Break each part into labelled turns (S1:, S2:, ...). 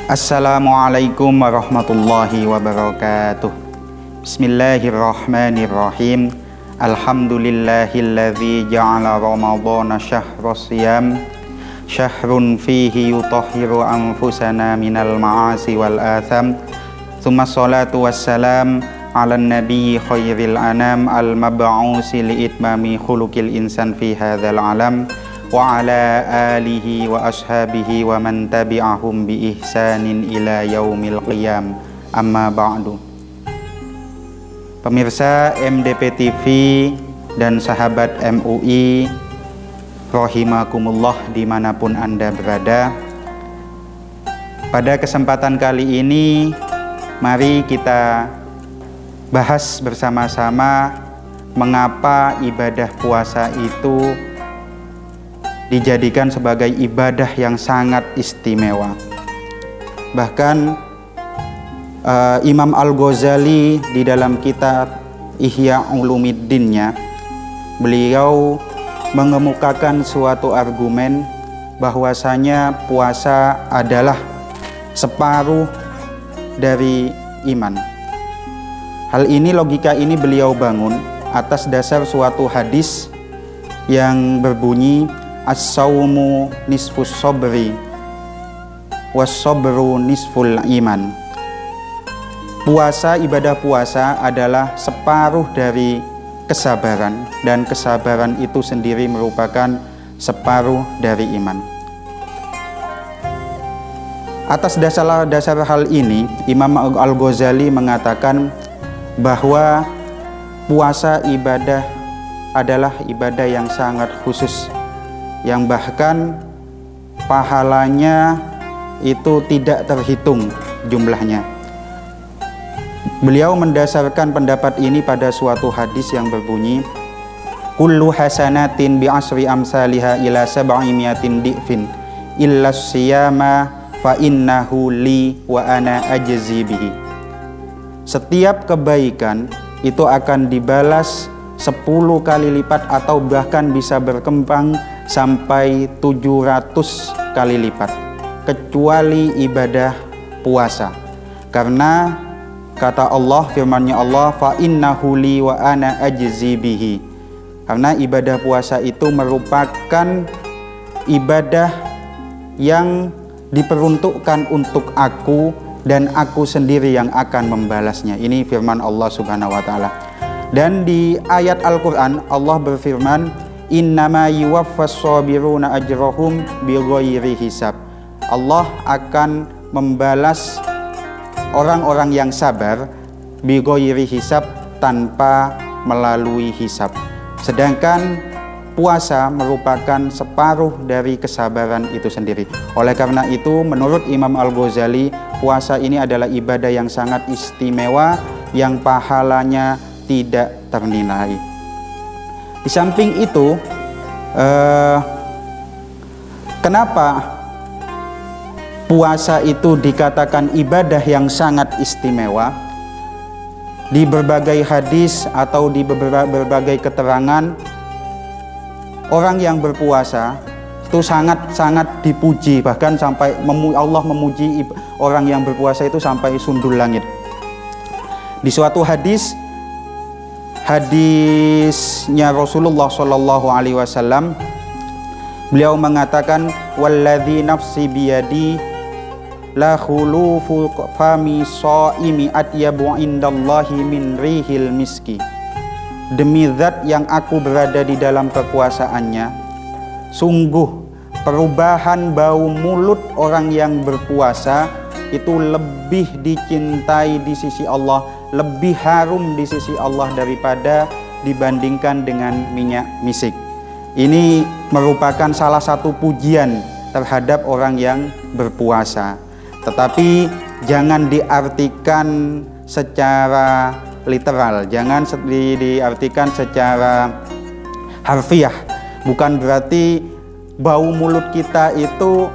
S1: Assalamualaikum warahmatullahi wabarakatuh. Bismillahirrahmanirrahim. Alhamdulillahilladzi ja'ala ramadhana syahras siyam syahrun fihi yutahhiru anfusana minal ma'asi wal atham. Tsumma sholatu wassalam ala nabiyyi khairil anam al mab'usi li itmami khuluqil insan fi hadzal alam wa ala alihi wa ashabihi wa man tabi'ahum bi ihsanin ila yaumil qiyam. Amma ba'du. Pemirsa MDP TV dan sahabat MUI rahimakumullah dimanapun Anda berada, pada kesempatan kali ini mari kita bahas bersama-sama mengapa ibadah puasa itu dijadikan sebagai ibadah yang sangat istimewa. Bahkan Imam Al-Ghazali di dalam kitab Ihya Ulumiddinnya, beliau mengemukakan suatu argumen bahwasanya puasa adalah separuh dari iman. Hal ini, logika ini beliau bangun atas dasar suatu hadis yang berbunyi as-saumu nisfus sabri was-sabru nisful iman. Puasa, ibadah puasa adalah separuh dari kesabaran, dan kesabaran itu sendiri merupakan separuh dari iman. Atas dasar hal ini, Imam Al-Ghazali mengatakan bahwa puasa ibadah adalah ibadah yang sangat khusus, yang bahkan pahalanya itu tidak terhitung jumlahnya. Beliau mendasarkan pendapat ini pada suatu hadis yang berbunyi kullu hasanatin bi asri amsalha ila sab'imiyatin di'fin illa siyama fa innahu li wa ana ajzi bihi. Setiap kebaikan itu akan dibalas 10 kali lipat atau bahkan bisa berkembang sampai 700 kali lipat, kecuali ibadah puasa. Karena kata Allah, firman-Nya Allah, fa innahu li wa ana ajzi bihi. Karena ibadah puasa itu merupakan ibadah yang diperuntukkan untuk aku dan aku sendiri yang akan membalasnya. Ini firman Allah Subhanahu wa taala. Dan di ayat Al-Qur'an Allah berfirman, innama yuwaffas sabiruna ajrahum bighairi hisab. Allah akan membalas orang-orang yang sabar bighairi hisab, tanpa melalui hisab. Sedangkan puasa merupakan separuh dari kesabaran itu sendiri. Oleh karena itu, menurut Imam Al-Ghazali, puasa ini adalah ibadah yang sangat istimewa, yang pahalanya tidak ternilai. Di samping itu, kenapa puasa itu dikatakan ibadah yang sangat istimewa? Di berbagai hadis atau di berbagai keterangan, orang yang berpuasa itu sangat dipuji, bahkan sampai Allah memuji orang yang berpuasa itu sampai sundul langit. Di suatu hadisnya Rasulullah Shallallahu Alaihi Wasallam, beliau mengatakan walladzi nafsi biyadi la khulufu fami shaimi atyabu indallahi min rihil miski. Demi zat yang aku berada di dalam kekuasaannya, sungguh perubahan bau mulut orang yang berpuasa itu lebih dicintai di sisi Allah, lebih harum di sisi Allah daripada dibandingkan dengan minyak misik. Ini merupakan salah satu pujian terhadap orang yang berpuasa. Tetapi jangan diartikan secara literal, jangan diartikan secara harfiah. Bukan berarti bau mulut kita itu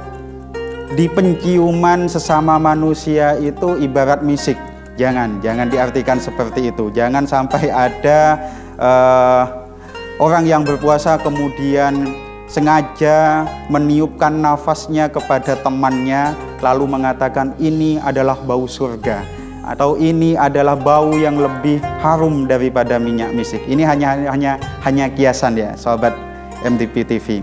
S1: di penciuman sesama manusia itu ibarat misik. Jangan diartikan seperti itu. Jangan sampai ada orang yang berpuasa kemudian sengaja meniupkan nafasnya kepada temannya lalu mengatakan ini adalah bau surga atau ini adalah bau yang lebih harum daripada minyak misik. Ini hanya kiasan ya, sahabat MTP TV.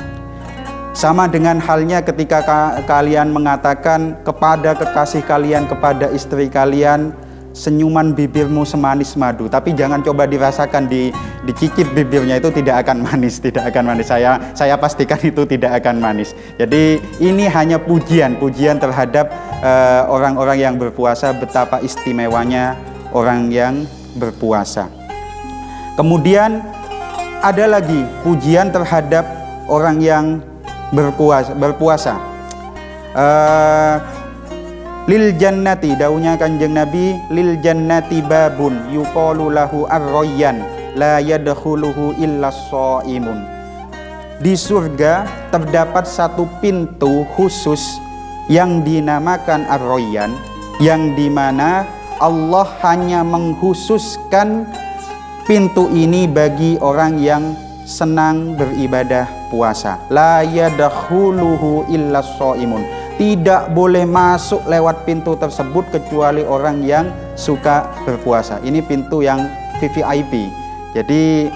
S1: Sama dengan halnya ketika kalian mengatakan kepada kekasih kalian, kepada istri kalian, senyuman bibirmu semanis madu, tapi jangan coba dirasakan, dicicip bibirnya, itu tidak akan manis, tidak akan manis. Saya pastikan itu tidak akan manis. Jadi ini hanya pujian terhadap orang-orang yang berpuasa, betapa istimewanya orang yang berpuasa. Kemudian ada lagi pujian terhadap orang yang berpuasa. Lil jannati, daunya Kanjeng Nabi, lil jannati babun yuqalu lahu ar-rayyan la yadkhuluhu illa shaimun. Di surga terdapat satu pintu khusus yang dinamakan ar-rayyan, yang dimana Allah hanya mengkhususkan pintu ini bagi orang yang senang beribadah puasa. La yadkhuluhu illa shaimun. Tidak boleh masuk lewat pintu tersebut kecuali orang yang suka berpuasa. Ini pintu yang VVIP. Jadi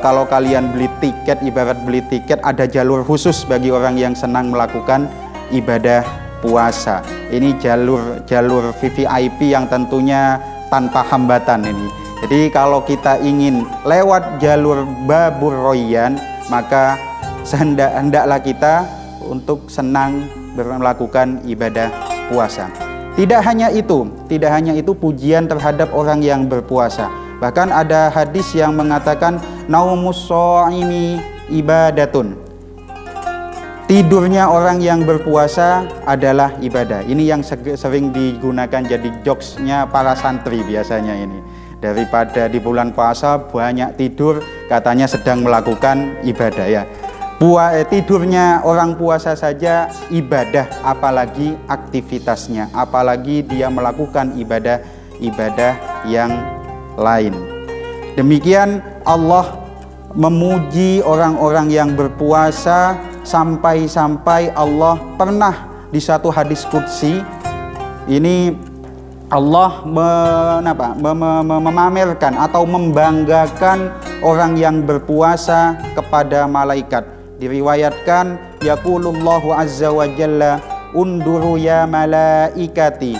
S1: kalau kalian beli tiket, ibarat beli tiket, ada jalur khusus bagi orang yang senang melakukan ibadah puasa. Ini jalur VVIP yang tentunya tanpa hambatan ini. Jadi kalau kita ingin lewat jalur Babur Rayyan, maka hendaklah kita untuk senang melakukan ibadah puasa. Tidak hanya itu pujian terhadap orang yang berpuasa. Bahkan ada hadis yang mengatakan naumus shaimi ibadatun. Tidurnya orang yang berpuasa adalah ibadah. Ini yang sering digunakan jadi jokesnya para santri biasanya ini. Daripada di bulan puasa banyak tidur, katanya sedang melakukan ibadah ya. Tidurnya orang puasa saja ibadah, apalagi aktivitasnya, apalagi dia melakukan ibadah yang lain. Demikian Allah memuji orang-orang yang berpuasa, sampai-sampai Allah pernah di satu hadis qudsi ini Allah memamerkan atau membanggakan orang yang berpuasa kepada malaikat. Diriwayatkan yaqulullahu azza wa jalla unduru ya malaikati,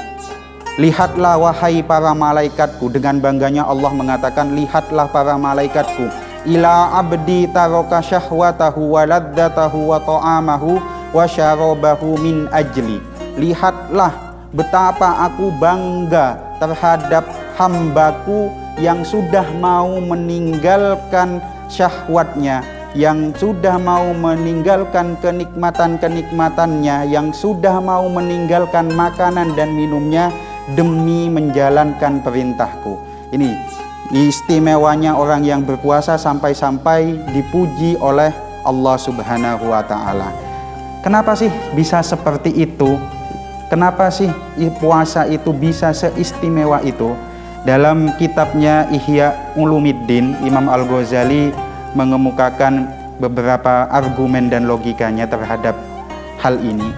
S1: lihatlah wahai para malaikatku. Dengan bangganya Allah mengatakan, lihatlah para malaikatku, ila abdi taraka syahwatahu wa laddatahu wa ta'amahu wa syarabahu min ajli. Lihatlah betapa aku bangga terhadap hambaku yang sudah mau meninggalkan syahwatnya, yang sudah mau meninggalkan kenikmatan-kenikmatannya, yang sudah mau meninggalkan makanan dan minumnya demi menjalankan perintahku. Ini istimewanya orang yang berpuasa, sampai-sampai dipuji oleh Allah Subhanahu wa ta'ala. Kenapa sih bisa seperti itu? Kenapa sih puasa itu bisa seistimewa itu? Dalam kitabnya Ihya Ulumiddin, Imam Al-Ghazali mengemukakan beberapa argumen dan logikanya terhadap hal ini.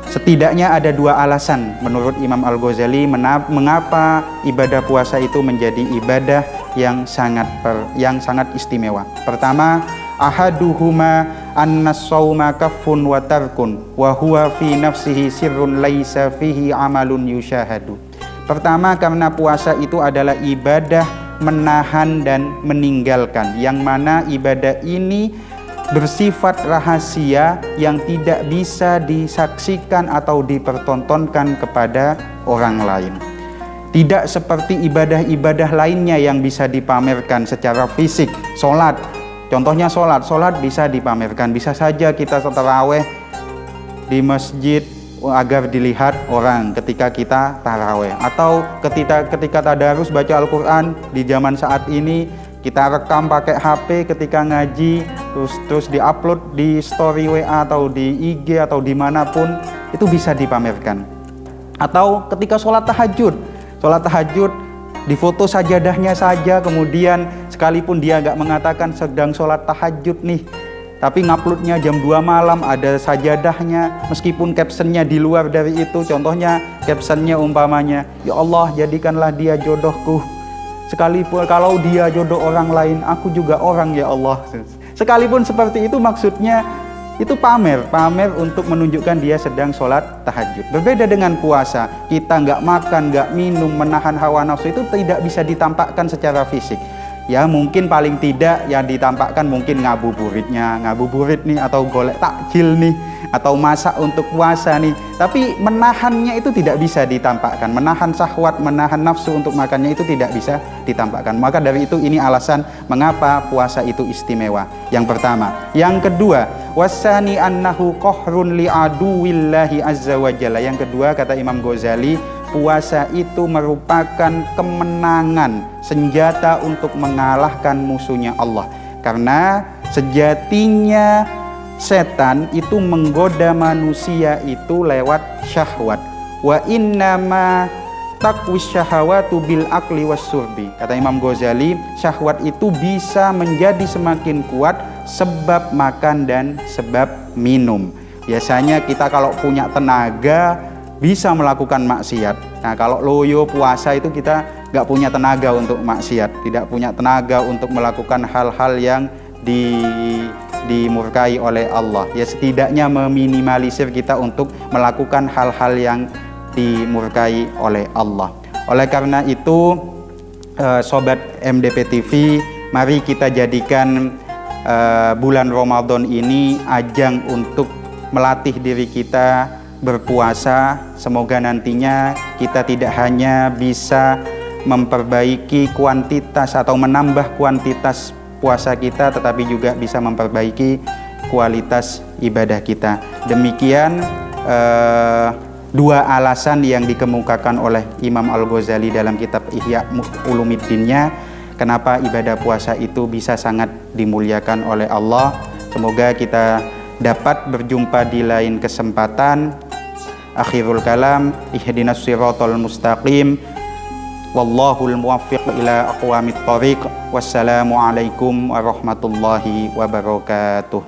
S1: Setidaknya ada dua alasan menurut Imam Al-Ghazali mengapa ibadah puasa itu menjadi ibadah yang sangat istimewa. Pertama, ahaduhuma annas-shauma kaffun wa tarkun wa huwa fi nafsihi sirrun laisa fihi amalun yushahadu. Pertama, karena puasa itu adalah ibadah menahan dan meninggalkan, yang mana ibadah ini bersifat rahasia yang tidak bisa disaksikan atau dipertontonkan kepada orang lain. Tidak seperti ibadah-ibadah lainnya yang bisa dipamerkan secara fisik. Sholat, contohnya sholat bisa dipamerkan. Bisa saja kita taraweh di masjid agar dilihat orang ketika kita taraweh, atau ketika tadarus baca Al-Quran di zaman saat ini kita rekam pakai HP ketika ngaji, terus diupload di story WA atau di IG atau dimanapun, itu bisa dipamerkan. Atau ketika sholat tahajud difoto sajadahnya saja, kemudian sekalipun dia nggak mengatakan sedang sholat tahajud nih, tapi nguploadnya jam 2 malam, ada sajadahnya, meskipun captionnya di luar dari itu. Contohnya captionnya umpamanya, ya Allah jadikanlah dia jodohku, sekalipun kalau dia jodoh orang lain, aku juga orang ya Allah. Sekalipun seperti itu, maksudnya itu pamer untuk menunjukkan dia sedang sholat tahajud. Berbeda dengan puasa, kita nggak makan, nggak minum, menahan hawa nafsu, itu tidak bisa ditampakkan secara fisik. Ya mungkin paling tidak yang ditampakkan mungkin ngabuburit nih, atau golek takjil nih, atau masak untuk puasa nih. Tapi menahannya itu tidak bisa ditampakkan. Menahan syahwat, menahan nafsu untuk makannya itu tidak bisa ditampakkan. Maka dari itu ini alasan mengapa puasa itu istimewa. Yang pertama. Yang kedua, wasani annahu qahrun li aduwillahi azza wa jalla. Yang kedua, kata Imam Ghazali, puasa itu merupakan kemenangan, senjata untuk mengalahkan musuhnya Allah. Karena sejatinya setan itu menggoda manusia itu lewat syahwat. Wa innama taqwis syahawatu bil akli was surbi. Kata Imam Ghazali, syahwat itu bisa menjadi semakin kuat sebab makan dan sebab minum. Biasanya kita kalau punya tenaga bisa melakukan maksiat. Nah kalau loyo puasa itu kita nggak punya tenaga untuk maksiat, tidak punya tenaga untuk melakukan hal-hal yang dimurkai oleh Allah. Ya setidaknya meminimalisir kita untuk melakukan hal-hal yang dimurkai oleh Allah. Oleh karena itu, Sobat MDP TV, mari kita jadikan bulan Ramadan ini ajang untuk melatih diri kita berpuasa. Semoga nantinya kita tidak hanya bisa memperbaiki kuantitas atau menambah kuantitas puasa kita, tetapi juga bisa memperbaiki kualitas ibadah kita. Demikian dua alasan yang dikemukakan oleh Imam Al-Ghazali dalam kitab Ihya Ulumiddinnya, kenapa ibadah puasa itu bisa sangat dimuliakan oleh Allah. Semoga kita dapat berjumpa di lain kesempatan. Akhirul kalam, ihdinas siratal mustaqim, wallahul muwaffiq ila aqwamit thoriq. Wassalamu alaikum warahmatullahi wabarakatuh.